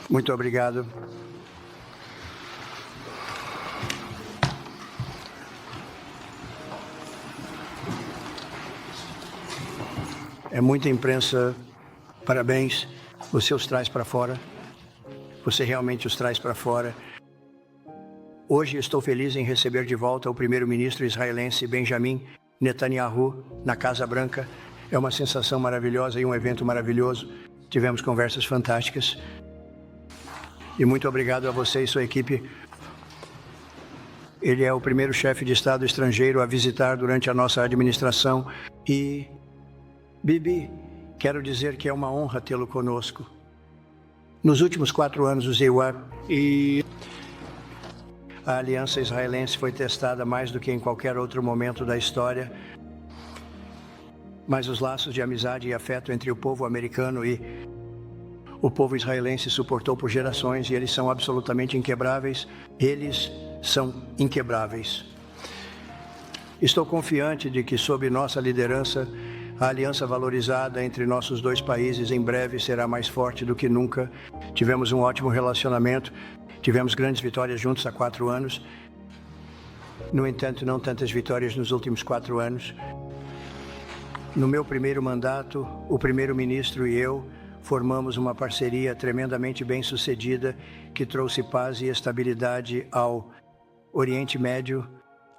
Muito obrigado. É muita imprensa. Parabéns. Você os traz para fora. Você realmente os traz para fora. Hoje estou feliz em receber de volta o primeiro-ministro israelense Benjamin Netanyahu na Casa Branca. É uma sensação maravilhosa e um evento maravilhoso. Tivemos conversas fantásticas. E muito obrigado a você e sua equipe. Ele é o primeiro chefe de Estado estrangeiro a visitar durante a nossa administração. E, Bibi, quero dizer que é uma honra tê-lo conosco. Nos últimos 4 anos, o ZEUA e a aliança israelense foi testada mais do que em qualquer outro momento da história. Mas os laços de amizade e afeto entre o povo americano e o povo israelense suportou por gerações e eles são absolutamente inquebráveis. Eles são inquebráveis. Estou confiante de que, sob nossa liderança, a aliança valorizada entre nossos 2 países em breve será mais forte do que nunca. Tivemos um ótimo relacionamento, tivemos grandes vitórias juntos há 4 anos. No entanto, não tantas vitórias nos últimos 4 anos. No meu primeiro mandato, o primeiro-ministro e eu formamos uma parceria tremendamente bem-sucedida que trouxe paz e estabilidade ao Oriente Médio,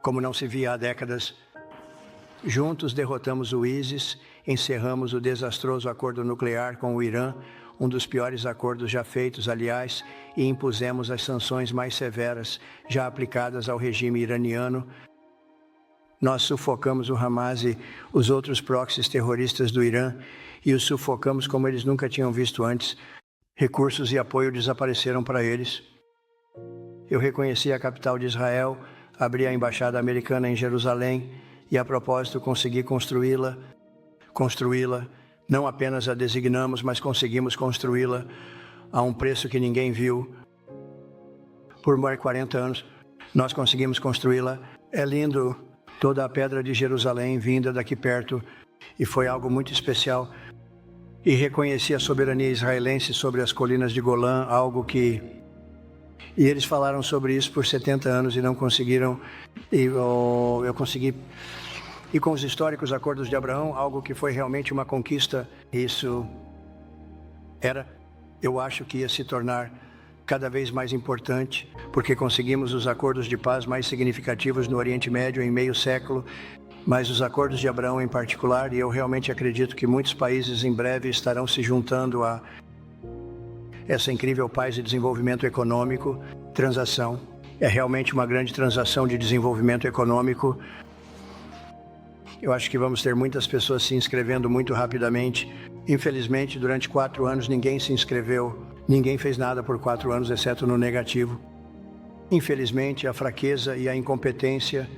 como não se via há décadas. Juntos derrotamos o ISIS, encerramos o desastroso acordo nuclear com o Irã, um dos piores acordos já feitos, aliás, e impusemos as sanções mais severas já aplicadas ao regime iraniano. Nós sufocamos o Hamas e os outros proxies terroristas do Irã e os sufocamos como eles nunca tinham visto antes. Recursos e apoio desapareceram para eles. Eu reconheci a capital de Israel, abri a embaixada americana em Jerusalém e, a propósito, consegui construí-la. Não apenas a designamos, mas conseguimos construí-la a um preço que ninguém viu. Por mais de 40 anos, nós conseguimos construí-la. É lindo. Toda a pedra de Jerusalém vinda daqui perto, e foi algo muito especial. E reconheci a soberania israelense sobre as colinas de Golã, algo que... E eles falaram sobre isso por 70 anos e não conseguiram, e eu consegui. E com os históricos acordos de Abraão, algo que foi realmente uma conquista, isso eu acho que ia se tornar cada vez mais importante, porque conseguimos os acordos de paz mais significativos no Oriente Médio em meio século, mas os acordos de Abraão em particular, e eu realmente acredito que muitos países em breve estarão se juntando a essa incrível paz e desenvolvimento econômico. Transação. É realmente uma grande transação de desenvolvimento econômico. Eu acho que vamos ter muitas pessoas se inscrevendo muito rapidamente. Infelizmente, durante 4 anos ninguém se inscreveu. Ninguém fez nada por 4 anos, exceto no negativo. Infelizmente, a fraqueza e a incompetência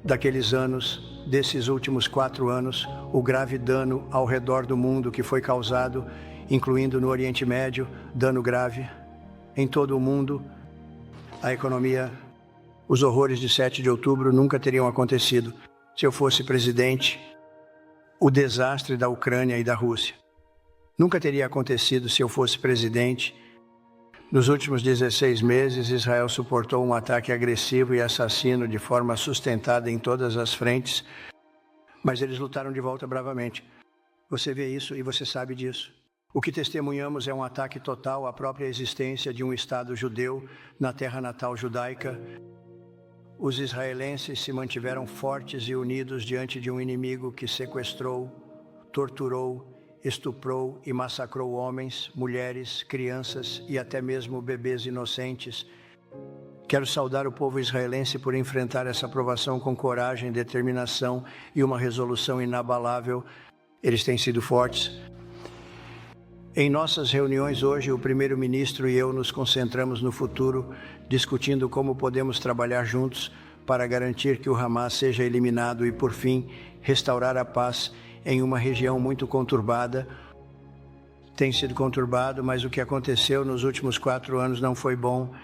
daqueles anos, desses últimos 4 anos, o grave dano ao redor do mundo que foi causado, incluindo no Oriente Médio, dano grave em todo o mundo, a economia, os horrores de 7 de outubro nunca teriam acontecido se eu fosse presidente. O desastre da Ucrânia e da Rússia nunca teria acontecido se eu fosse presidente. Nos últimos 16 meses, Israel suportou um ataque agressivo e assassino de forma sustentada em todas as frentes, mas eles lutaram de volta bravamente. Você vê isso e você sabe disso. O que testemunhamos é um ataque total à própria existência de um Estado judeu na terra natal judaica. Os israelenses se mantiveram fortes e unidos diante de um inimigo que sequestrou, torturou, estuprou e massacrou homens, mulheres, crianças e até mesmo bebês inocentes. Quero saudar o povo israelense por enfrentar essa provação com coragem, determinação e uma resolução inabalável. Eles têm sido fortes. Em nossas reuniões hoje, o primeiro-ministro e eu nos concentramos no futuro, discutindo como podemos trabalhar juntos para garantir que o Hamas seja eliminado e, por fim, restaurar a paz em uma região muito conturbada. Tem sido conturbado, mas o que aconteceu nos últimos 4 anos não foi bom.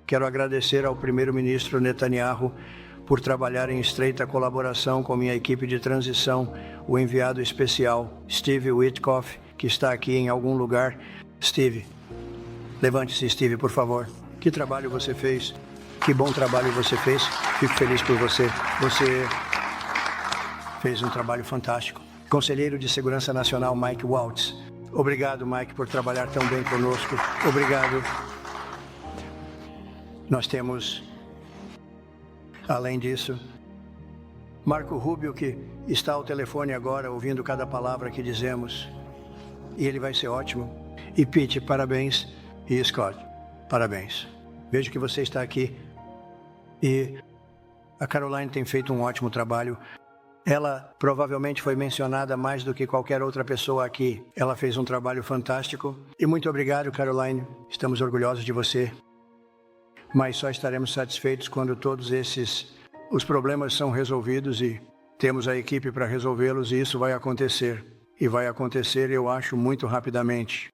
Quero agradecer ao primeiro-ministro Netanyahu por trabalhar em estreita colaboração com minha equipe de transição, o enviado especial Steve Witkoff que está aqui em algum lugar. Steve, levante-se, Steve, por favor. Que trabalho você fez? Que bom trabalho você fez. Fico feliz por você. Você fez um trabalho fantástico. Conselheiro de Segurança Nacional, Mike Waltz. Obrigado, Mike, por trabalhar tão bem conosco. Obrigado. Nós temos, além disso, Marco Rubio, que está ao telefone agora, ouvindo cada palavra que dizemos. E ele vai ser ótimo. E Pete, parabéns. E Scott, parabéns. Vejo que você está aqui. E a Caroline tem feito um ótimo trabalho. Ela provavelmente foi mencionada mais do que qualquer outra pessoa aqui. Ela fez um trabalho fantástico. E muito obrigado, Caroline. Estamos orgulhosos de você. Mas só estaremos satisfeitos quando todos os problemas são resolvidos e temos a equipe para resolvê-los, e isso vai acontecer. E vai acontecer, eu acho, muito rapidamente.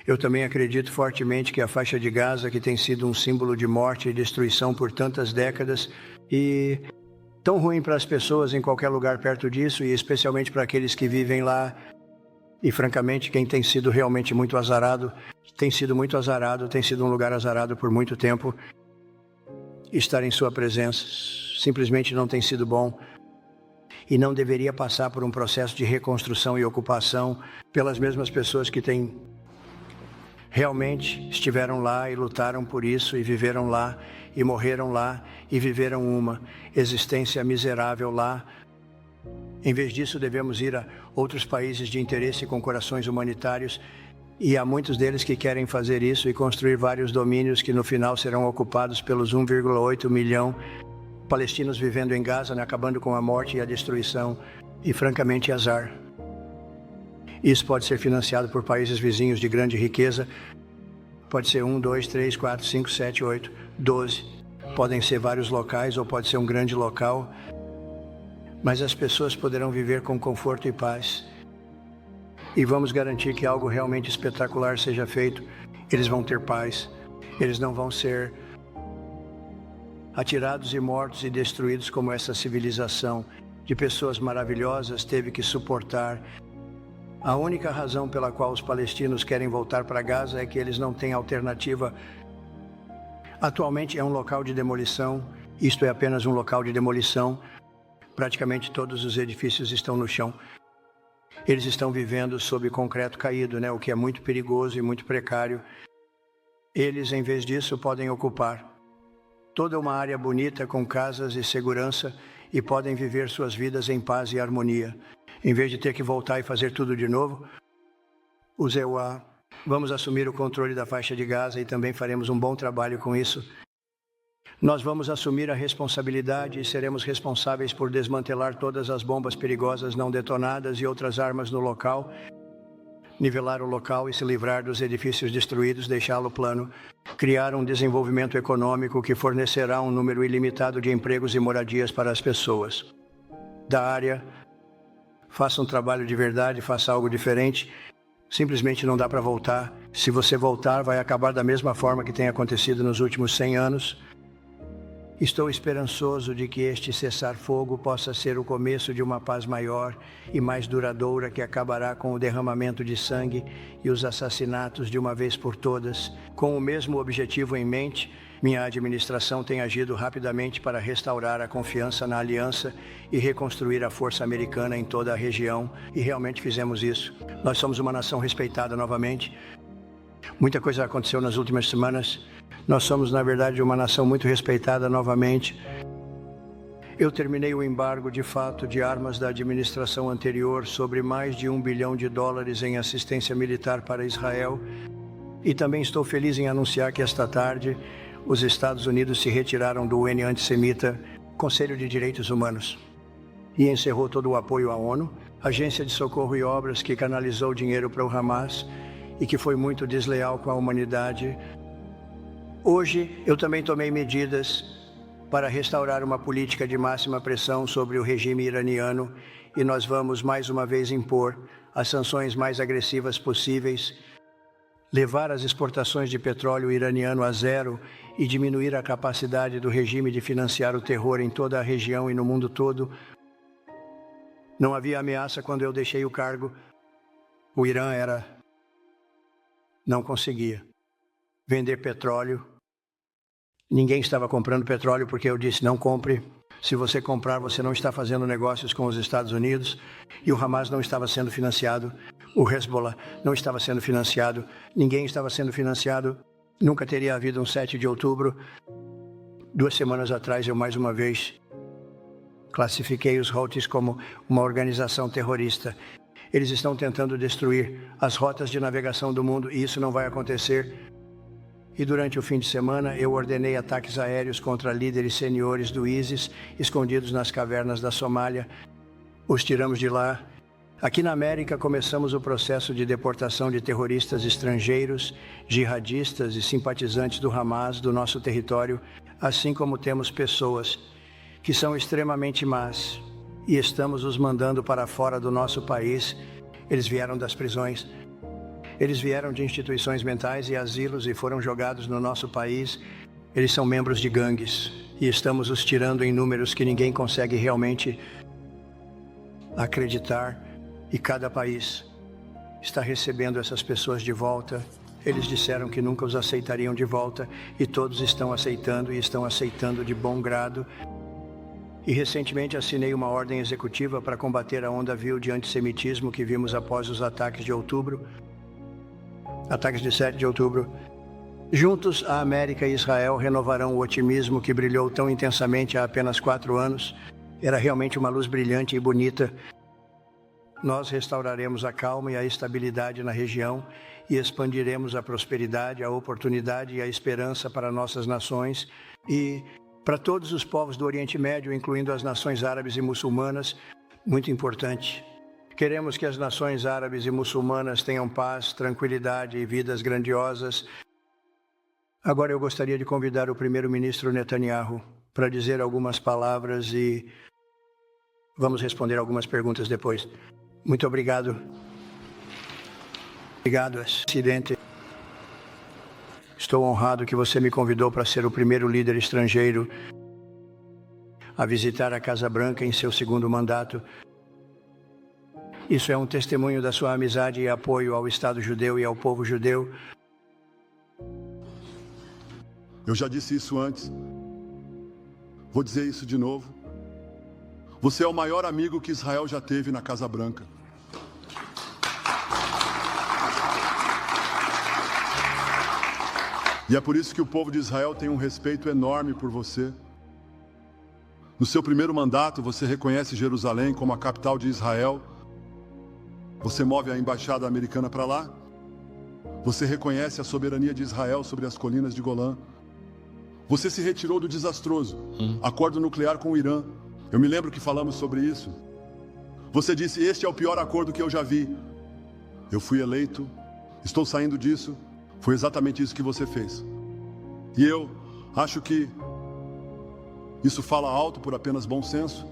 Eu também acredito fortemente que a faixa de Gaza, que tem sido um símbolo de morte e destruição por tantas décadas, e tão ruim para as pessoas em qualquer lugar perto disso, e especialmente para aqueles que vivem lá, e francamente, quem tem sido realmente muito azarado, tem sido um lugar azarado por muito tempo. Estar em sua presença simplesmente não tem sido bom e não deveria passar por um processo de reconstrução e ocupação pelas mesmas pessoas que realmente estiveram lá e lutaram por isso e viveram lá e morreram lá e viveram uma existência miserável lá. Em vez disso, devemos ir a outros países de interesse com corações humanitários, e há muitos deles que querem fazer isso e construir vários domínios que no final serão ocupados pelos 1,8 milhão palestinos vivendo em Gaza, né, acabando com a morte e a destruição e, francamente, azar. Isso pode ser financiado por países vizinhos de grande riqueza. Pode ser 1, 2, 3, 4, 5, 7, 8, 12. Podem ser vários locais ou pode ser um grande local. Mas as pessoas poderão viver com conforto e paz. E vamos garantir que algo realmente espetacular seja feito. Eles vão ter paz. Eles não vão ser atirados e mortos e destruídos como essa civilização de pessoas maravilhosas teve que suportar. A única razão pela qual os palestinos querem voltar para Gaza é que eles não têm alternativa. Atualmente é um local de demolição. Isto é apenas um local de demolição. Praticamente todos os edifícios estão no chão. Eles estão vivendo sob concreto caído, né? O que é muito perigoso e muito precário. Eles, em vez disso, podem ocupar toda uma área bonita com casas e segurança e podem viver suas vidas em paz e harmonia. Em vez de ter que voltar e fazer tudo de novo, os EUA, vamos assumir o controle da faixa de Gaza e também faremos um bom trabalho com isso. Nós vamos assumir a responsabilidade e seremos responsáveis por desmantelar todas as bombas perigosas não detonadas e outras armas no local, nivelar o local e se livrar dos edifícios destruídos, deixá-lo plano, criar um desenvolvimento econômico que fornecerá um número ilimitado de empregos e moradias para as pessoas da área. Faça um trabalho de verdade, faça algo diferente. Simplesmente não dá para voltar. Se você voltar, vai acabar da mesma forma que tem acontecido nos últimos 100 anos. Estou esperançoso de que este cessar-fogo possa ser o começo de uma paz maior e mais duradoura que acabará com o derramamento de sangue e os assassinatos de uma vez por todas. Com o mesmo objetivo em mente, minha administração tem agido rapidamente para restaurar a confiança na aliança e reconstruir a força americana em toda a região, e realmente fizemos isso. Nós somos uma nação respeitada novamente. Muita coisa aconteceu nas últimas semanas. Nós somos, na verdade, uma nação muito respeitada novamente. Eu terminei o embargo de fato de armas da administração anterior sobre mais de $1 bilhão em assistência militar para Israel. E também estou feliz em anunciar que esta tarde os Estados Unidos se retiraram do UN antissemita, Conselho de Direitos Humanos, e encerrou todo o apoio à ONU, agência de socorro e obras que canalizou dinheiro para o Hamas e que foi muito desleal com a humanidade. Hoje, eu também tomei medidas para restaurar uma política de máxima pressão sobre o regime iraniano e nós vamos mais uma vez impor as sanções mais agressivas possíveis, levar as exportações de petróleo iraniano a zero e diminuir a capacidade do regime de financiar o terror em toda a região e no mundo todo. Não havia ameaça quando eu deixei o cargo. O Irã não conseguia vender petróleo. Ninguém estava comprando petróleo porque eu disse, não compre. Se você comprar, você não está fazendo negócios com os Estados Unidos. E o Hamas não estava sendo financiado. O Hezbollah não estava sendo financiado. Ninguém estava sendo financiado. Nunca teria havido um 7 de outubro. 2 semanas atrás, eu mais uma vez classifiquei os Houthis como uma organização terrorista. Eles estão tentando destruir as rotas de navegação do mundo e isso não vai acontecer. E durante o fim de semana, eu ordenei ataques aéreos contra líderes seniores do ISIS, escondidos nas cavernas da Somália. Os tiramos de lá. Aqui na América, começamos o processo de deportação de terroristas estrangeiros, jihadistas e simpatizantes do Hamas do nosso território, assim como temos pessoas que são extremamente más e estamos os mandando para fora do nosso país. Eles vieram das prisões. Eles vieram de instituições mentais e asilos e foram jogados no nosso país. Eles são membros de gangues e estamos os tirando em números que ninguém consegue realmente acreditar. E cada país está recebendo essas pessoas de volta. Eles disseram que nunca os aceitariam de volta e todos estão aceitando e estão aceitando de bom grado. E recentemente assinei uma ordem executiva para combater a onda vil de antissemitismo que vimos após os ataques de outubro. Ataques de 7 de outubro. Juntos, a América e Israel renovarão o otimismo que brilhou tão intensamente há apenas 4 anos. Era realmente uma luz brilhante e bonita. Nós restauraremos a calma e a estabilidade na região e expandiremos a prosperidade, a oportunidade e a esperança para nossas nações e para todos os povos do Oriente Médio, incluindo as nações árabes e muçulmanas. Muito importante. Queremos que as nações árabes e muçulmanas tenham paz, tranquilidade e vidas grandiosas. Agora eu gostaria de convidar o primeiro-ministro Netanyahu para dizer algumas palavras e vamos responder algumas perguntas depois. Muito obrigado. Obrigado, presidente. Estou honrado que você me convidou para ser o primeiro líder estrangeiro a visitar a Casa Branca em seu 2º mandato. Isso é um testemunho da sua amizade e apoio ao Estado judeu e ao povo judeu. Eu já disse isso antes. Vou dizer isso de novo. Você é o maior amigo que Israel já teve na Casa Branca. E é por isso que o povo de Israel tem um respeito enorme por você. No seu primeiro mandato, você reconhece Jerusalém como a capital de Israel. Você move a embaixada americana para lá. Você reconhece a soberania de Israel sobre as colinas de Golã. Você se retirou do desastroso acordo nuclear com o Irã. Eu me lembro que falamos sobre isso. Você disse, este é o pior acordo que eu já vi. Eu fui eleito, estou saindo disso. Foi exatamente isso que você fez. E eu acho que isso fala alto por apenas bom senso,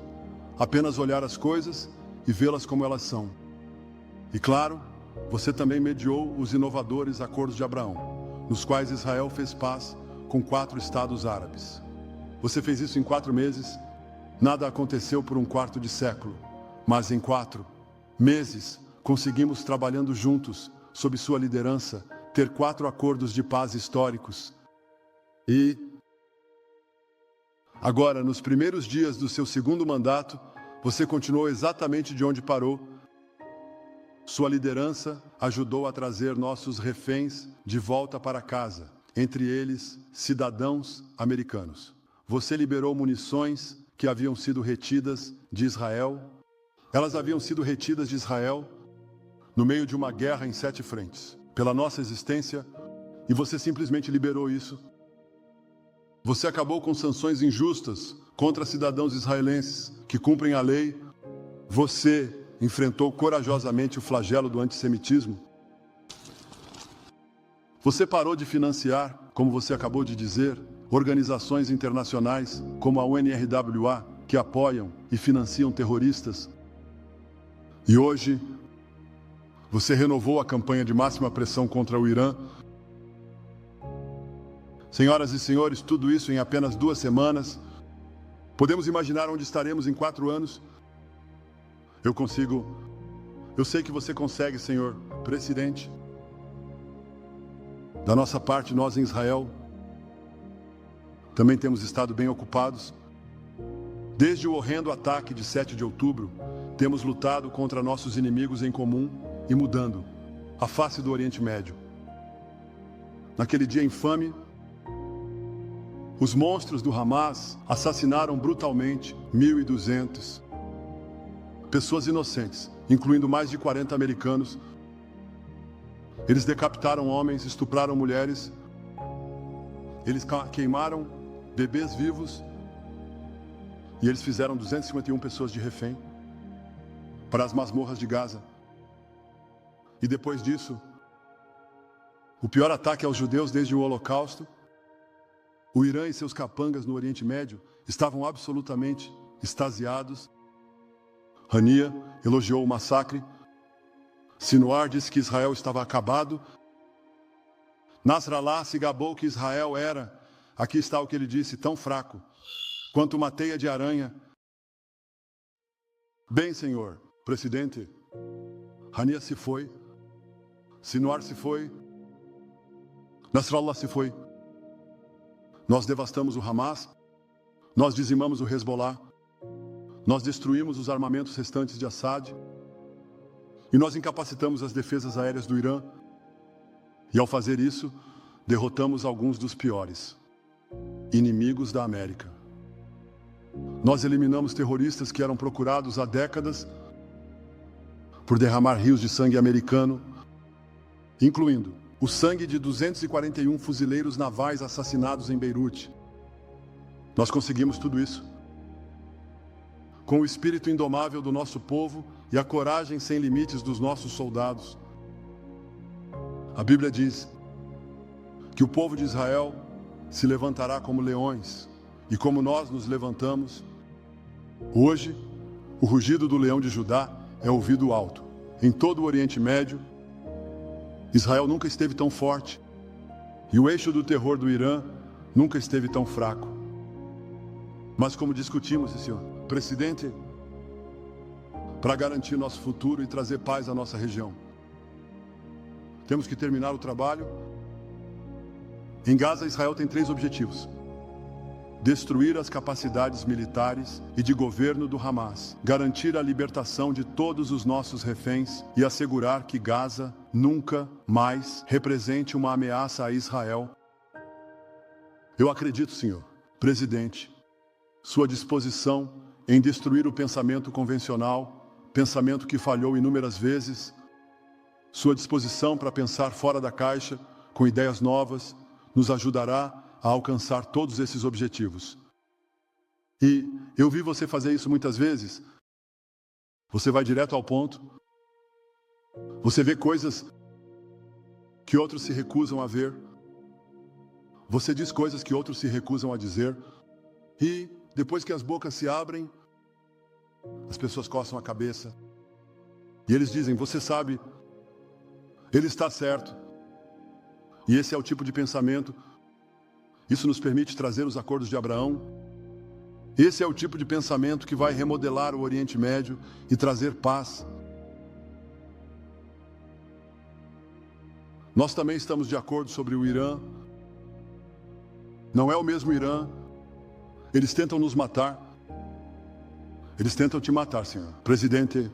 apenas olhar as coisas e vê-las como elas são. E claro, você também mediou os inovadores acordos de Abraão, nos quais Israel fez paz com 4 estados árabes. Você fez isso em 4 meses. Nada aconteceu por um quarto de século, mas em 4 meses conseguimos, trabalhando juntos, sob sua liderança, ter 4 acordos de paz históricos. E agora, nos primeiros dias do seu 2º mandato, você continuou exatamente de onde parou. Sua liderança ajudou a trazer nossos reféns de volta para casa, entre eles cidadãos americanos. Você liberou munições que haviam sido retidas de Israel. Elas haviam sido retidas de Israel no meio de uma guerra em 7 frentes, pela nossa existência, e você simplesmente liberou isso. Você acabou com sanções injustas contra cidadãos israelenses que cumprem a lei. Você enfrentou corajosamente o flagelo do antissemitismo. Você parou de financiar, como você acabou de dizer, organizações internacionais como a UNRWA, que apoiam e financiam terroristas. E hoje, você renovou a campanha de máxima pressão contra o Irã. Senhoras e senhores, tudo isso em apenas 2 semanas. Podemos imaginar onde estaremos em 4 anos? Eu consigo Eu sei que você consegue, Senhor Presidente. Da nossa parte, nós em Israel também temos estado bem ocupados. Desde o horrendo ataque de 7 de outubro, temos lutado contra nossos inimigos em comum e mudando a face do Oriente Médio. Naquele dia infame, os monstros do Hamas assassinaram brutalmente 1.200 pessoas inocentes, incluindo mais de 40 americanos. Eles decapitaram homens, estupraram mulheres, eles queimaram bebês vivos e eles fizeram 251 pessoas de refém para as masmorras de Gaza. E depois disso, o pior ataque aos judeus desde o Holocausto, o Irã e seus capangas no Oriente Médio estavam absolutamente extasiados. Hania elogiou o massacre. Sinwar disse que Israel estava acabado. Nasrallah se gabou que Israel era, aqui está o que ele disse, tão fraco quanto uma teia de aranha. Bem, senhor presidente, Hania se foi, Sinwar se foi, Nasrallah se foi. Nós devastamos o Hamas, nós dizimamos o Hezbollah, nós destruímos os armamentos restantes de Assad e nós incapacitamos as defesas aéreas do Irã. E ao fazer isso, derrotamos alguns dos piores inimigos da América. Nós eliminamos terroristas que eram procurados há décadas por derramar rios de sangue americano, incluindo o sangue de 241 fuzileiros navais assassinados em Beirute. Nós conseguimos tudo isso com o espírito indomável do nosso povo e a coragem sem limites dos nossos soldados. A Bíblia diz que o povo de Israel se levantará como leões, e como nós nos levantamos, hoje, o rugido do leão de Judá é ouvido alto. Em todo o Oriente Médio, Israel nunca esteve tão forte, e o eixo do terror do Irã nunca esteve tão fraco. Mas como discutimos, senhor presidente, para garantir nosso futuro e trazer paz à nossa região, temos que terminar o trabalho. Em Gaza, Israel tem 3 objetivos: destruir as capacidades militares e de governo do Hamas, garantir a libertação de todos os nossos reféns e assegurar que Gaza nunca mais represente uma ameaça a Israel. Eu acredito, senhor presidente, sua disposição em destruir o pensamento convencional, pensamento que falhou inúmeras vezes, sua disposição para pensar fora da caixa, com ideias novas, nos ajudará a alcançar todos esses objetivos. E eu vi você fazer isso muitas vezes. Você vai direto ao ponto. Você vê coisas que outros se recusam a ver. Você diz coisas que outros se recusam a dizer. E depois que as bocas se abrem, as pessoas coçam a cabeça. E eles dizem: você sabe, ele está certo. E esse é o tipo de pensamento. Isso nos permite trazer os acordos de Abraão. Esse é o tipo de pensamento que vai remodelar o Oriente Médio e trazer paz. Nós também estamos de acordo sobre o Irã. Não é o mesmo Irã. Eles tentam nos matar. Eles tentam te matar, senhor presidente.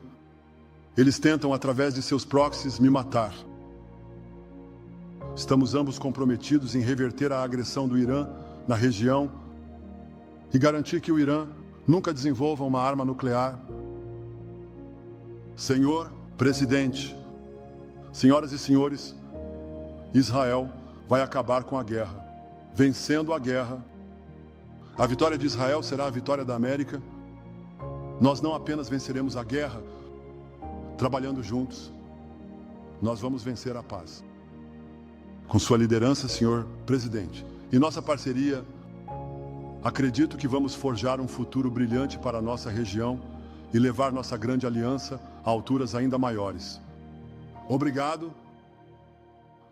Eles tentam, através de seus proxies, me matar. Estamos ambos comprometidos em reverter a agressão do Irã na região e garantir que o Irã nunca desenvolva uma arma nuclear. Senhor presidente, senhoras e senhores, Israel vai acabar com a guerra. Vencendo a guerra, a vitória de Israel será a vitória da América. Nós não apenas venceremos a guerra trabalhando juntos, nós vamos vencer a paz. Com sua liderança, senhor presidente, e nossa parceria, acredito que vamos forjar um futuro brilhante para a nossa região e levar nossa grande aliança a alturas ainda maiores. Obrigado.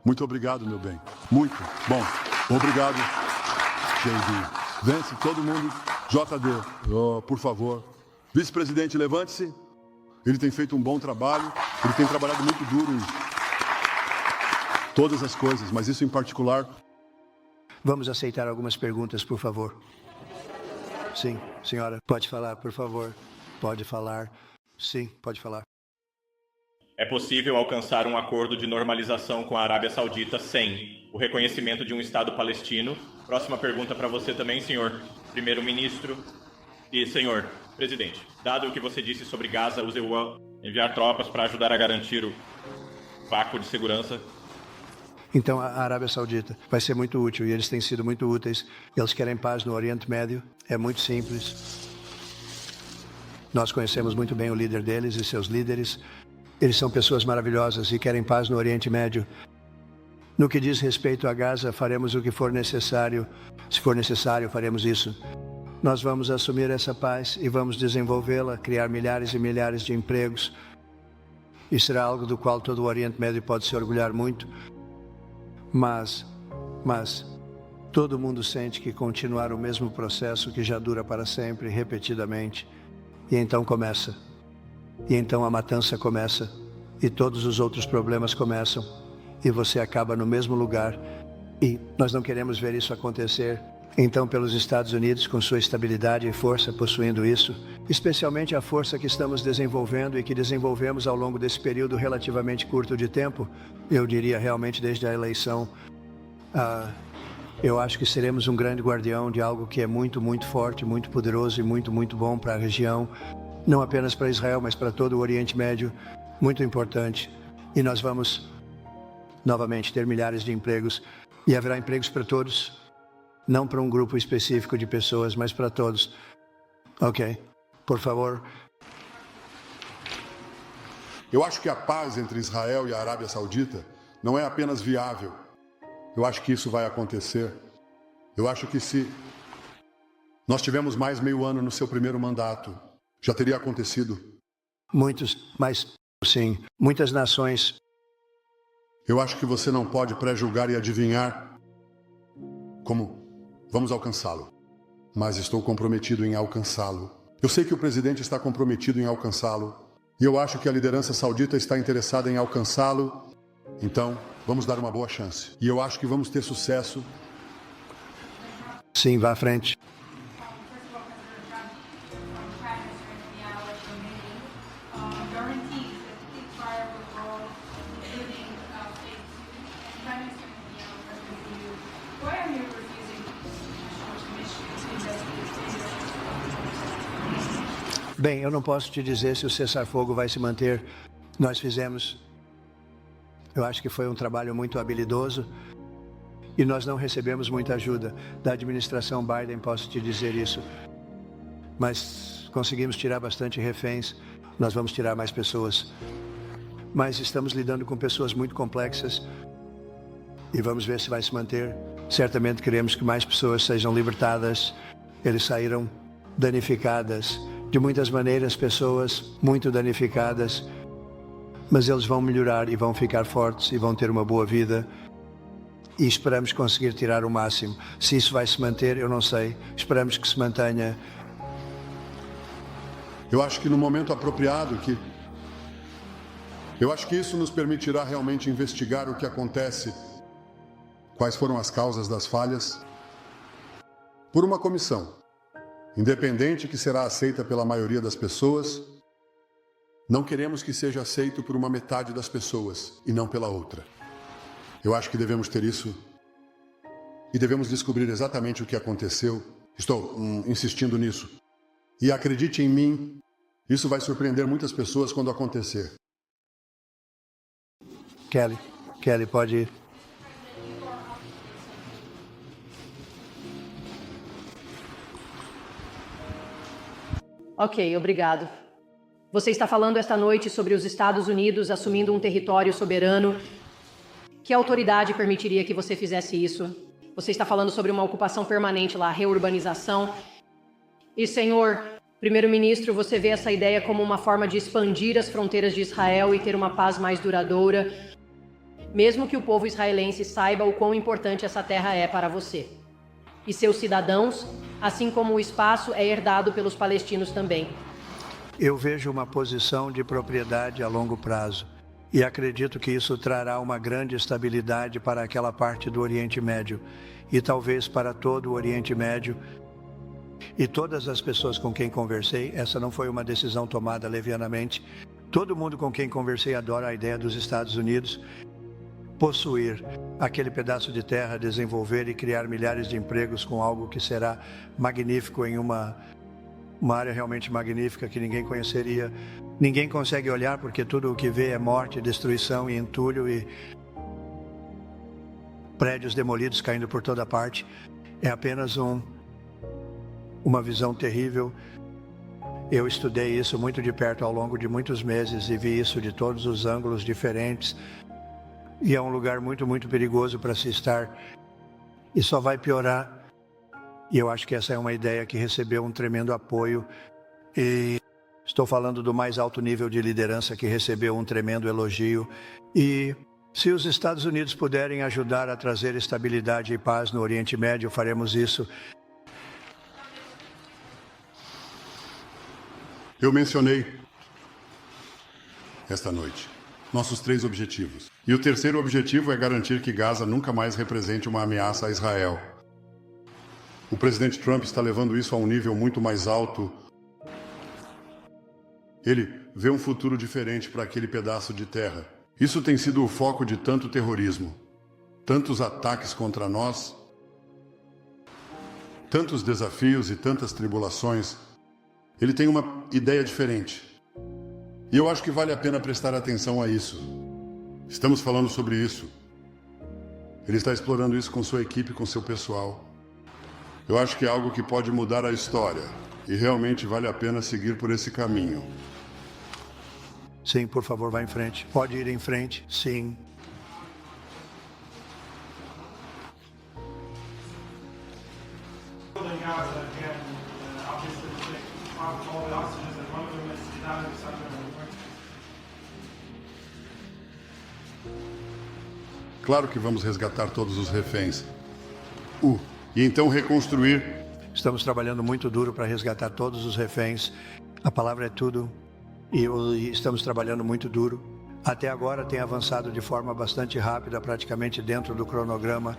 Muito obrigado, meu bem. Muito bom. Obrigado, JD. Vence todo mundo. JD, por favor. Vice-presidente, levante-se. Ele tem feito um bom trabalho. Ele tem trabalhado muito duro em todas as coisas, mas isso em particular. Vamos aceitar algumas perguntas, por favor. Sim, senhora, pode falar, por favor. Pode falar. Sim, pode falar. É possível alcançar um acordo de normalização com a Arábia Saudita sem o reconhecimento de um Estado palestino? Próxima pergunta para você também, senhor primeiro-ministro e senhor presidente. Dado o que você disse sobre Gaza, use o enviar tropas para ajudar a garantir o vácuo de segurança. Então, a Arábia Saudita vai ser muito útil e eles têm sido muito úteis. Eles querem paz no Oriente Médio. É muito simples. Nós conhecemos muito bem o líder deles e seus líderes. Eles são pessoas maravilhosas e querem paz no Oriente Médio. No que diz respeito a Gaza, faremos o que for necessário. Se for necessário, faremos isso. Nós vamos assumir essa paz e vamos desenvolvê-la, criar milhares e milhares de empregos. Isso será algo do qual todo o Oriente Médio pode se orgulhar muito. Mas todo mundo sente que continuar o mesmo processo que já dura para sempre, repetidamente. E então começa. E então a matança começa. E todos os outros problemas começam. E você acaba no mesmo lugar. E nós não queremos ver isso acontecer. Então, pelos Estados Unidos, com sua estabilidade e força possuindo isso, especialmente a força que estamos desenvolvendo e que desenvolvemos ao longo desse período relativamente curto de tempo, eu diria realmente desde a eleição, eu acho que seremos um grande guardião de algo que é muito, muito forte, muito poderoso e muito, muito bom para a região, não apenas para Israel, mas para todo o Oriente Médio, muito importante. E nós vamos, novamente, ter milhares de empregos e haverá empregos para todos. Não para um grupo específico de pessoas, mas para todos. Ok. Por favor. Eu acho que a paz entre Israel e a Arábia Saudita não é apenas viável. Eu acho que isso vai acontecer. Eu acho que se nós tivemos mais meio ano no seu primeiro mandato, já teria acontecido. Muitos, mas sim, muitas nações. Eu acho que você não pode pré-julgar e adivinhar como vamos alcançá-lo, mas estou comprometido em alcançá-lo. Eu sei que o presidente está comprometido em alcançá-lo, e eu acho que a liderança saudita está interessada em alcançá-lo. Então, vamos dar uma boa chance. E eu acho que vamos ter sucesso. Sim, vá à frente. Bem, eu não posso te dizer se o cessar-fogo vai se manter. Nós fizemos, eu acho que foi um trabalho muito habilidoso e nós não recebemos muita ajuda da administração Biden, posso te dizer isso. Mas conseguimos tirar bastante reféns, nós vamos tirar mais pessoas. Mas estamos lidando com pessoas muito complexas e vamos ver se vai se manter. Certamente queremos que mais pessoas sejam libertadas. Eles saíram danificadas. De muitas maneiras, pessoas muito danificadas, mas eles vão melhorar e vão ficar fortes e vão ter uma boa vida e esperamos conseguir tirar o máximo. Se isso vai se manter, eu não sei. Esperamos que se mantenha. Eu acho que no momento apropriado eu acho que isso nos permitirá realmente investigar o que acontece, quais foram as causas das falhas, por uma comissão independente que será aceita pela maioria das pessoas. Não queremos que seja aceito por uma metade das pessoas e não pela outra. Eu acho que devemos ter isso e devemos descobrir exatamente o que aconteceu. Estou insistindo nisso. E acredite em mim, isso vai surpreender muitas pessoas quando acontecer. Kelly, pode ir. Ok, obrigado. Você está falando esta noite sobre os Estados Unidos assumindo um território soberano. Que autoridade permitiria que você fizesse isso? Você está falando sobre uma ocupação permanente lá, reurbanização. E, senhor primeiro-ministro, você vê essa ideia como uma forma de expandir as fronteiras de Israel e ter uma paz mais duradoura, mesmo que o povo israelense saiba o quão importante essa terra é para você e seus cidadãos, assim como o espaço é herdado pelos palestinos também. Eu vejo uma posição de propriedade a longo prazo e acredito que isso trará uma grande estabilidade para aquela parte do Oriente Médio e talvez para todo o Oriente Médio. E todas as pessoas com quem conversei, essa não foi uma decisão tomada levianamente, todo mundo com quem conversei adora a ideia dos Estados Unidos possuir aquele pedaço de terra, desenvolver e criar milhares de empregos com algo que será magnífico em uma área realmente magnífica que ninguém conheceria. Ninguém consegue olhar porque tudo o que vê é morte, destruição e entulho e prédios demolidos caindo por toda parte. É apenas uma visão terrível. Eu estudei isso muito de perto ao longo de muitos meses e vi isso de todos os ângulos diferentes. E é um lugar muito, muito perigoso para se estar. E só vai piorar. E eu acho que essa é uma ideia que recebeu um tremendo apoio. E estou falando do mais alto nível de liderança que recebeu um tremendo elogio. E se os Estados Unidos puderem ajudar a trazer estabilidade e paz no Oriente Médio, faremos isso. Eu mencionei esta noite nossos 3 objetivos. E o terceiro objetivo é garantir que Gaza nunca mais represente uma ameaça a Israel. O presidente Trump está levando isso a um nível muito mais alto. Ele vê um futuro diferente para aquele pedaço de terra. Isso tem sido o foco de tanto terrorismo, tantos ataques contra nós, tantos desafios e tantas tribulações. Ele tem uma ideia diferente. E eu acho que vale a pena prestar atenção a isso. Estamos falando sobre isso. Ele está explorando isso com sua equipe, com seu pessoal. Eu acho que é algo que pode mudar a história. E realmente vale a pena seguir por esse caminho. Sim, por favor, vá em frente. Pode ir em frente, sim. Claro que vamos resgatar todos os reféns. E então reconstruir. Estamos trabalhando muito duro para resgatar todos os reféns. A palavra é tudo. E estamos trabalhando muito duro. Até agora tem avançado de forma bastante rápida, praticamente dentro do cronograma.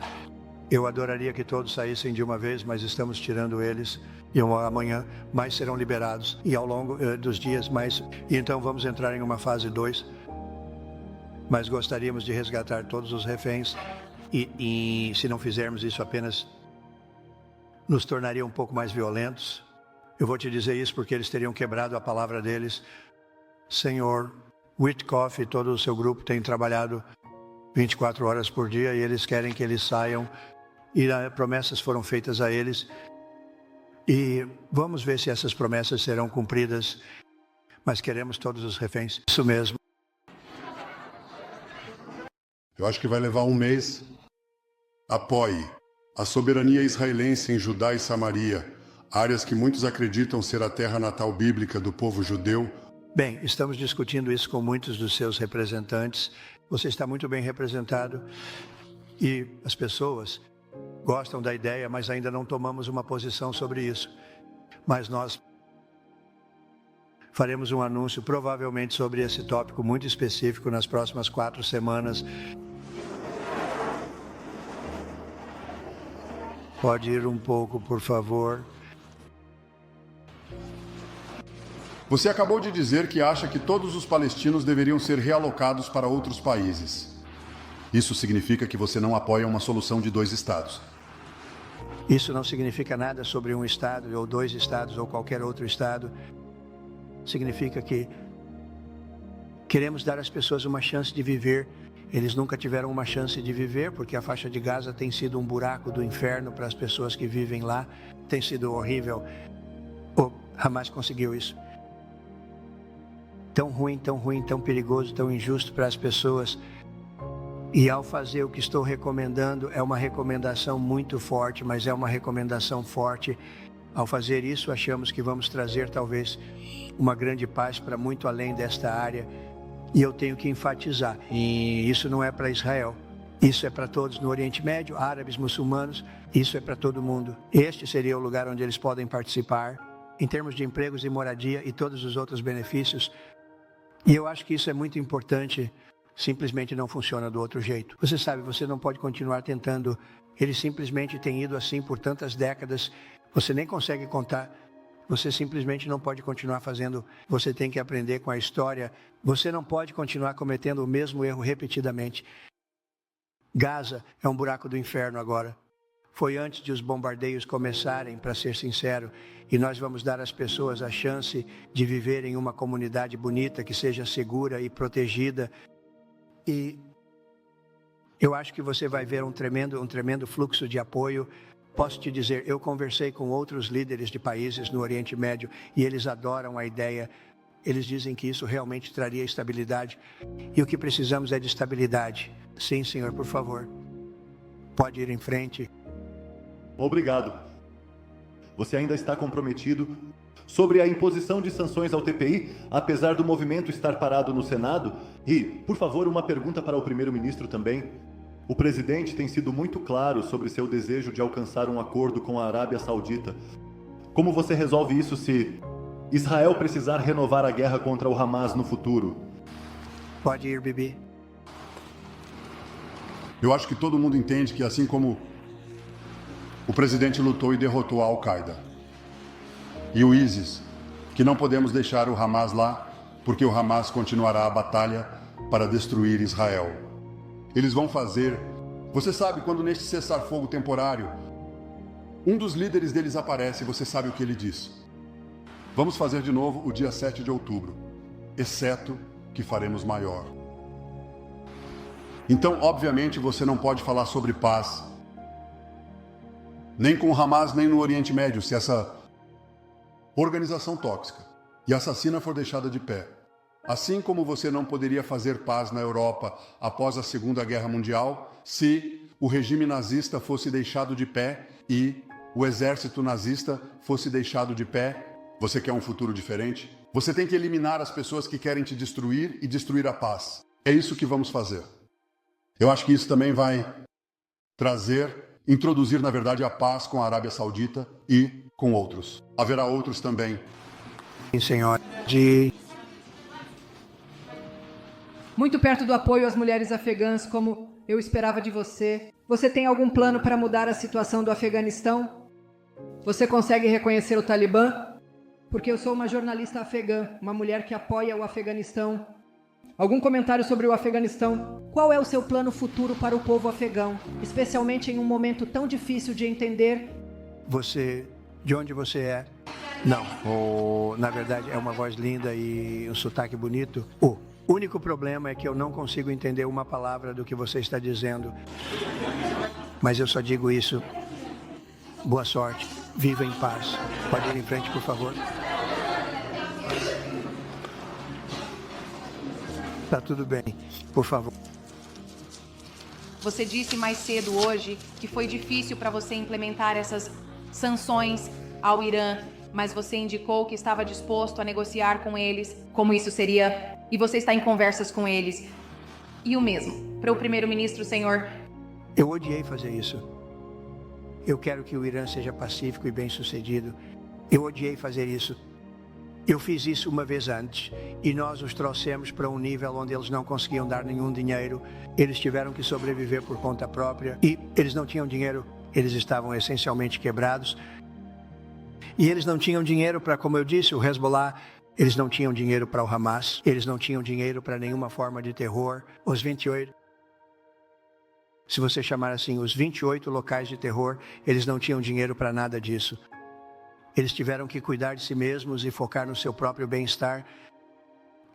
Eu adoraria que todos saíssem de uma vez, mas estamos tirando eles. E amanhã mais serão liberados. E ao longo dos dias mais. E então vamos entrar em uma fase 2. Mas gostaríamos de resgatar todos os reféns. E se não fizermos isso apenas, nos tornaria um pouco mais violentos. Eu vou te dizer isso porque eles teriam quebrado a palavra deles. Senhor Witkoff e todo o seu grupo têm trabalhado 24 horas por dia e eles querem que eles saiam. E promessas foram feitas a eles. E vamos ver se essas promessas serão cumpridas. Mas queremos todos os reféns. Isso mesmo. Eu acho que vai levar um mês. Apoie a soberania israelense em Judá e Samaria, áreas que muitos acreditam ser a terra natal bíblica do povo judeu. Bem, estamos discutindo isso com muitos dos seus representantes. Você está muito bem representado e as pessoas gostam da ideia, mas ainda não tomamos uma posição sobre isso. Mas nós faremos um anúncio provavelmente sobre esse tópico muito específico nas próximas 4 semanas. Pode ir um pouco, por favor. Você acabou de dizer que acha que todos os palestinos deveriam ser realocados para outros países. Isso significa que você não apoia uma solução de 2 estados. Isso não significa nada sobre um estado, ou 2 estados, ou qualquer outro estado. Significa que queremos dar às pessoas uma chance de viver. Eles nunca tiveram uma chance de viver, porque a faixa de Gaza tem sido um buraco do inferno para as pessoas que vivem lá. Tem sido horrível. O Hamas conseguiu isso. Tão ruim, tão perigoso, tão injusto para as pessoas. E ao fazer o que estou recomendando, é uma recomendação muito forte, mas é uma recomendação forte. Ao fazer isso, achamos que vamos trazer talvez uma grande paz para muito além desta área. E eu tenho que enfatizar, e isso não é para Israel. Isso é para todos no Oriente Médio, árabes, muçulmanos, isso é para todo mundo. Este seria o lugar onde eles podem participar. em termos de empregos e moradia e todos os outros benefícios. E eu acho que isso é muito importante, simplesmente não funciona do outro jeito. Você sabe, você não pode continuar tentando. Eles simplesmente têm ido assim por tantas décadas, você nem consegue contar. Você simplesmente não pode continuar fazendo, você tem que aprender com a história. Você não pode continuar cometendo o mesmo erro repetidamente. Gaza é um buraco do inferno agora. Foi antes de os bombardeios começarem, para ser sincero, e nós vamos dar às pessoas a chance de viver em uma comunidade bonita, que seja segura e protegida. E eu acho que você vai ver um tremendo fluxo de apoio. Posso te dizer, eu conversei com outros líderes de países no Oriente Médio e eles adoram a ideia. Eles dizem que isso realmente traria estabilidade. E o que precisamos é de estabilidade. Sim, senhor, por favor. Pode ir em frente. Obrigado. Você ainda está comprometido sobre a imposição de sanções ao TPI, apesar do movimento estar parado no Senado? E, por favor, uma pergunta para o primeiro-ministro também. O presidente tem sido muito claro sobre seu desejo de alcançar um acordo com a Arábia Saudita. Como você resolve isso se Israel precisar renovar a guerra contra o Hamas no futuro? Pode ir, Bibi. Eu acho que todo mundo entende que, assim como o presidente lutou e derrotou a Al-Qaeda e o ISIS, que não podemos deixar o Hamas lá, porque o Hamas continuará a batalha para destruir Israel. Eles vão fazer... Você sabe, quando neste cessar-fogo temporário, um dos líderes deles aparece, você sabe o que ele diz. Vamos fazer de novo o dia 7 de outubro, exceto que faremos maior. Então, obviamente, você não pode falar sobre paz, nem com o Hamas, nem no Oriente Médio, se essa organização tóxica e assassina for deixada de pé. Assim como você não poderia fazer paz na Europa após a Segunda Guerra Mundial, se o regime nazista fosse deixado de pé e o exército nazista fosse deixado de pé. Você quer um futuro diferente? Você tem que eliminar as pessoas que querem te destruir e destruir a paz. É isso que vamos fazer. Eu acho que isso também vai introduzir, na verdade, a paz com a Arábia Saudita e com outros. Haverá outros também. Sim, senhor. Muito perto do apoio às mulheres afegãs, como eu esperava de você. Você tem algum plano para mudar a situação do Afeganistão? Você consegue reconhecer o Talibã? Porque eu sou uma jornalista afegã, uma mulher que apoia o Afeganistão. Algum comentário sobre o Afeganistão? Qual é o seu plano futuro para o povo afegão, especialmente em um momento tão difícil de entender? De onde você é? Não, na verdade é uma voz linda e um sotaque bonito. O único problema é que eu não consigo entender uma palavra do que você está dizendo. Mas eu só digo isso. Boa sorte. Viva em paz. Pode ir em frente, por favor. Tá tudo bem. Por favor. Você disse mais cedo hoje que foi difícil para você implementar essas sanções ao Irã, mas você indicou que estava disposto a negociar com eles, como isso seria, e você está em conversas com eles. E o mesmo para o primeiro-ministro, senhor? Eu odiei fazer isso. Eu quero que o Irã seja pacífico e bem-sucedido. Eu odiei fazer isso. Eu fiz isso uma vez antes e nós os trouxemos para um nível onde eles não conseguiam dar nenhum dinheiro. Eles tiveram que sobreviver por conta própria e eles não tinham dinheiro. Eles estavam essencialmente quebrados. E eles não tinham dinheiro para, como eu disse, o Hezbollah. Eles não tinham dinheiro para o Hamas. Eles não tinham dinheiro para nenhuma forma de terror. Os 28... Se você chamar assim, os 28 locais de terror, eles não tinham dinheiro para nada disso. Eles tiveram que cuidar de si mesmos e focar no seu próprio bem-estar.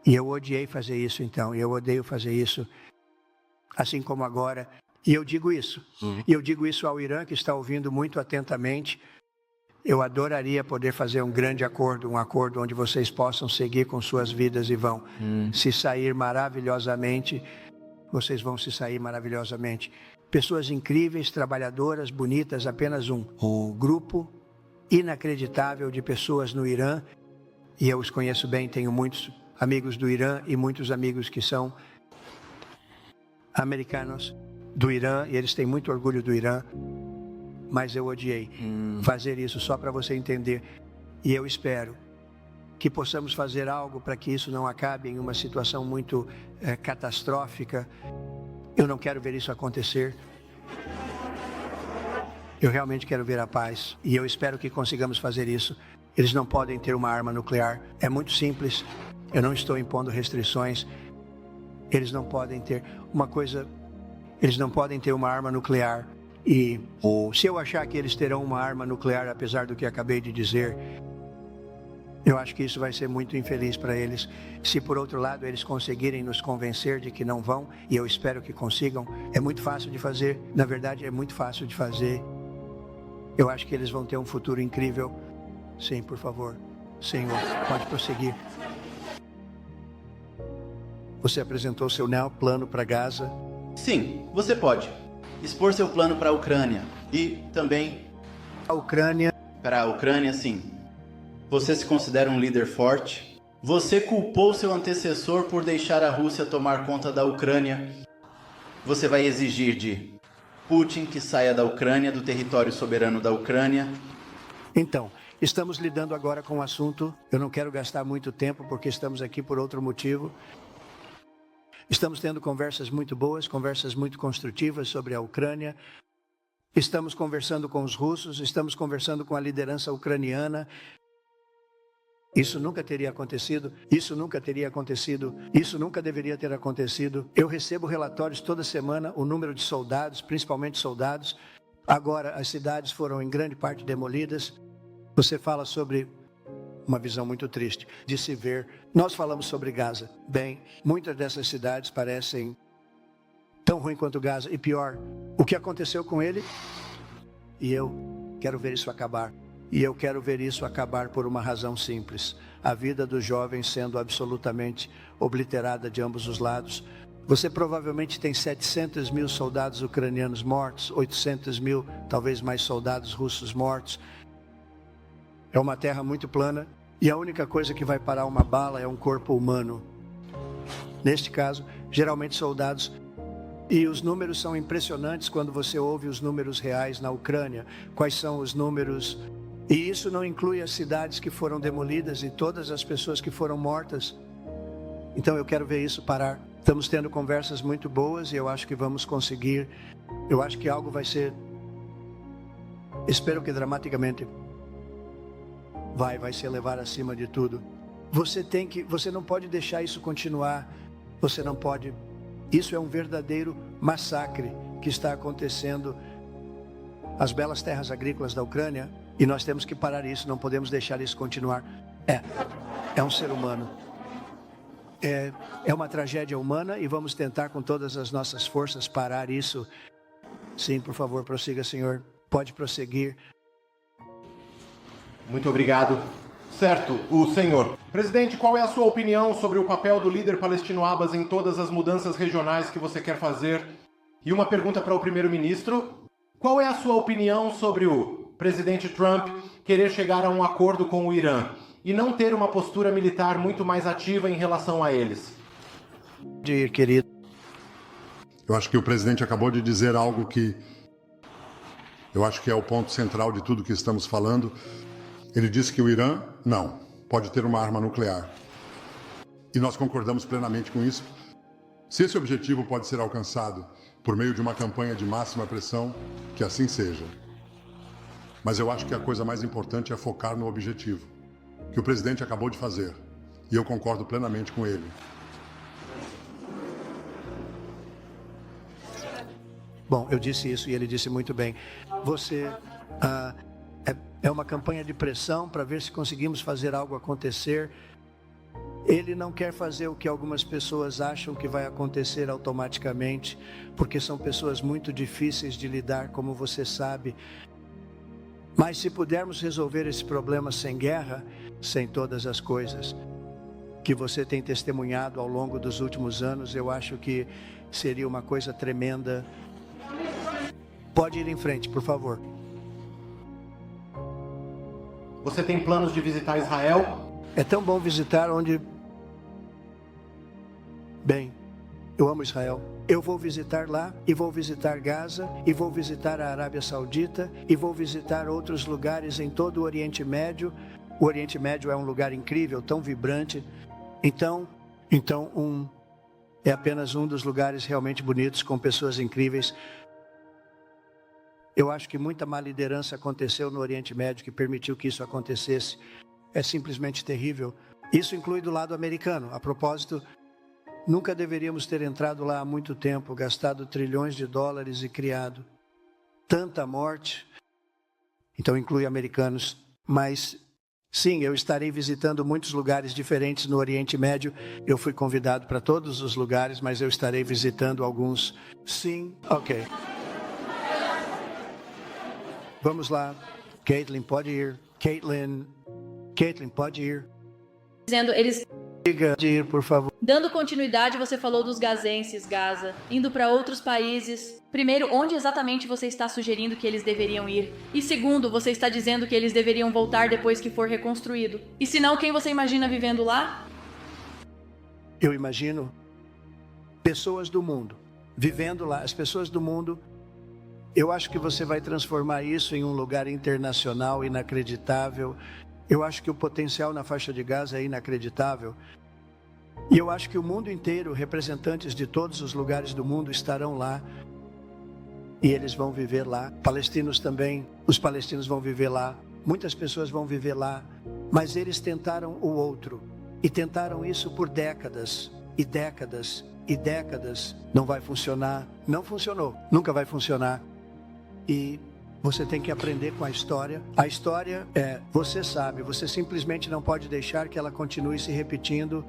E eu odiei fazer isso então, e eu odeio fazer isso, assim como agora. E eu digo isso. E eu digo isso ao Irã, que está ouvindo muito atentamente. Eu adoraria poder fazer um grande acordo, um acordo onde vocês possam seguir com suas vidas e vão se sair maravilhosamente. Vocês vão se sair maravilhosamente. Pessoas incríveis, trabalhadoras, bonitas, apenas um grupo inacreditável de pessoas no Irã. E eu os conheço bem, tenho muitos amigos do Irã e muitos amigos que são americanos do Irã. E eles têm muito orgulho do Irã. Mas eu odiei fazer isso, só para você entender. E eu espero que possamos fazer algo para que isso não acabe em uma situação muito catastrófica. Eu não quero ver isso acontecer. Eu realmente quero ver a paz e eu espero que consigamos fazer isso. Eles não podem ter uma arma nuclear. É muito simples. Eu não estou impondo restrições. Eles não podem ter eles não podem ter uma arma nuclear. E se eu achar que eles terão uma arma nuclear, apesar do que acabei de dizer, eu acho que isso vai ser muito infeliz para eles. Se por outro lado eles conseguirem nos convencer de que não vão, e eu espero que consigam, é muito fácil de fazer. Na verdade, é muito fácil de fazer. Eu acho que eles vão ter um futuro incrível. Sim, por favor. Senhor, pode prosseguir. Você apresentou seu plano para Gaza? Sim, você pode expor seu plano para a Ucrânia e também... A Ucrânia? Para a Ucrânia, sim. Você se considera um líder forte? Você culpou seu antecessor por deixar a Rússia tomar conta da Ucrânia. Você vai exigir de Putin que saia da Ucrânia, do território soberano da Ucrânia. Então, estamos lidando agora com o assunto. Eu não quero gastar muito tempo porque estamos aqui por outro motivo. Estamos tendo conversas muito boas, conversas muito construtivas sobre a Ucrânia. Estamos conversando com os russos, estamos conversando com a liderança ucraniana. Isso nunca teria acontecido, isso nunca teria acontecido, isso nunca deveria ter acontecido. Eu recebo relatórios toda semana, o número de soldados, principalmente soldados. Agora, as cidades foram em grande parte demolidas. Você fala sobre uma visão muito triste de se ver. Nós falamos sobre Gaza. Bem, muitas dessas cidades parecem tão ruim quanto Gaza. E pior, o que aconteceu com ele? E eu quero ver isso acabar. E eu quero ver isso acabar por uma razão simples. A vida dos jovens sendo absolutamente obliterada de ambos os lados. Você provavelmente tem 700 mil soldados ucranianos mortos, 800 mil, talvez mais soldados russos mortos. É uma terra muito plana e a única coisa que vai parar uma bala é um corpo humano. Neste caso, geralmente soldados. E os números são impressionantes quando você ouve os números reais na Ucrânia. Quais são os números? E isso não inclui as cidades que foram demolidas e todas as pessoas que foram mortas. Então eu quero ver isso parar. Estamos tendo conversas muito boas e eu acho que vamos conseguir. Eu acho que algo vai ser, espero que dramaticamente, vai se elevar acima de tudo. Você não pode deixar isso continuar. Você não pode. Isso é um verdadeiro massacre que está acontecendo. As belas terras agrícolas da Ucrânia. E nós temos que parar isso, não podemos deixar isso continuar. É um ser humano. É uma tragédia humana e vamos tentar com todas as nossas forças parar isso. Sim, por favor, prossiga, senhor. Pode prosseguir. Muito obrigado. Certo, o senhor. Presidente, qual é a sua opinião sobre o papel do líder palestino Abbas em todas as mudanças regionais que você quer fazer? E uma pergunta para o primeiro-ministro. Qual é a sua opinião sobre o presidente Trump querer chegar a um acordo com o Irã e não ter uma postura militar muito mais ativa em relação a eles? Querido. Eu acho que o presidente acabou de dizer algo que eu acho que é o ponto central de tudo que estamos falando. Ele disse que o Irã, não, pode ter uma arma nuclear. E nós concordamos plenamente com isso. Se esse objetivo pode ser alcançado por meio de uma campanha de máxima pressão, que assim seja. Mas eu acho que a coisa mais importante é focar no objetivo, que o presidente acabou de fazer. E eu concordo plenamente com ele. Bom, eu disse isso e ele disse muito bem. Você é uma campanha de pressão para ver se conseguimos fazer algo acontecer. Ele não quer fazer o que algumas pessoas acham que vai acontecer automaticamente, porque são pessoas muito difíceis de lidar, como você sabe. Mas se pudermos resolver esse problema sem guerra, sem todas as coisas que você tem testemunhado ao longo dos últimos anos, eu acho que seria uma coisa tremenda. Pode ir em frente, por favor. Você tem planos de visitar Israel? É tão bom visitar onde... Bem, eu amo Israel. Eu vou visitar lá, e vou visitar Gaza, e vou visitar a Arábia Saudita, e vou visitar outros lugares em todo o Oriente Médio. O Oriente Médio é um lugar incrível, tão vibrante. Então é apenas um dos lugares realmente bonitos, com pessoas incríveis. Eu acho que muita má liderança aconteceu no Oriente Médio que permitiu que isso acontecesse. É simplesmente terrível. Isso inclui do lado americano. A propósito, nunca deveríamos ter entrado lá há muito tempo, gastado trilhões de dólares e criado tanta morte. Então inclui americanos. Mas sim, eu estarei visitando muitos lugares diferentes no Oriente Médio. Eu fui convidado para todos os lugares, mas eu estarei visitando alguns. Sim, ok. Vamos lá. Caitlin, pode ir. Caitlin, pode ir. Dizendo, eles... Diga de ir, por favor. Dando continuidade, você falou dos gazenses, Gaza, indo para outros países. Primeiro, onde exatamente você está sugerindo que eles deveriam ir? E segundo, você está dizendo que eles deveriam voltar depois que for reconstruído. E se não, quem você imagina vivendo lá? Eu imagino pessoas do mundo, vivendo lá. As pessoas do mundo, eu acho que você vai transformar isso em um lugar internacional inacreditável. Eu acho que o potencial na faixa de Gaza é inacreditável. E eu acho que o mundo inteiro, representantes de todos os lugares do mundo estarão lá. E eles vão viver lá. Palestinos também, os palestinos vão viver lá. Muitas pessoas vão viver lá. Mas eles tentaram o outro. E tentaram isso por décadas. E décadas. E décadas. Não vai funcionar. Não funcionou. Nunca vai funcionar. E você tem que aprender com a história. A história você sabe, você simplesmente não pode deixar que ela continue se repetindo.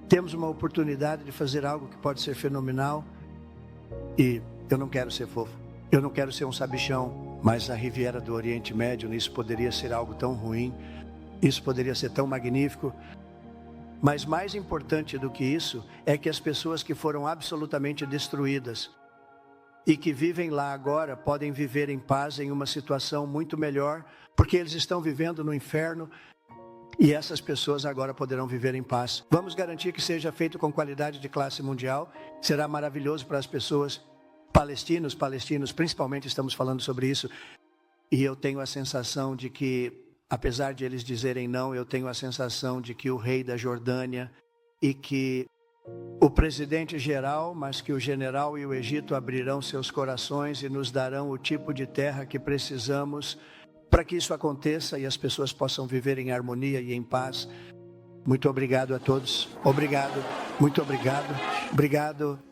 Temos uma oportunidade de fazer algo que pode ser fenomenal. E eu não quero ser fofo. Eu não quero ser um sabichão. Mas a Riviera do Oriente Médio, isso poderia ser algo tão ruim. Isso poderia ser tão magnífico. Mas mais importante do que isso é que as pessoas que foram absolutamente destruídas e que vivem lá agora podem viver em paz em uma situação muito melhor, porque eles estão vivendo no inferno e essas pessoas agora poderão viver em paz. Vamos garantir que seja feito com qualidade de classe mundial. Será maravilhoso para as pessoas. Palestinos, principalmente estamos falando sobre isso. E eu tenho a sensação de que, apesar de eles dizerem não, eu tenho a sensação de que o rei da Jordânia e que o presidente geral, mas que o general e o Egito abrirão seus corações e nos darão o tipo de terra que precisamos para que isso aconteça e as pessoas possam viver em harmonia e em paz. Muito obrigado a todos. Obrigado. Muito obrigado. Obrigado.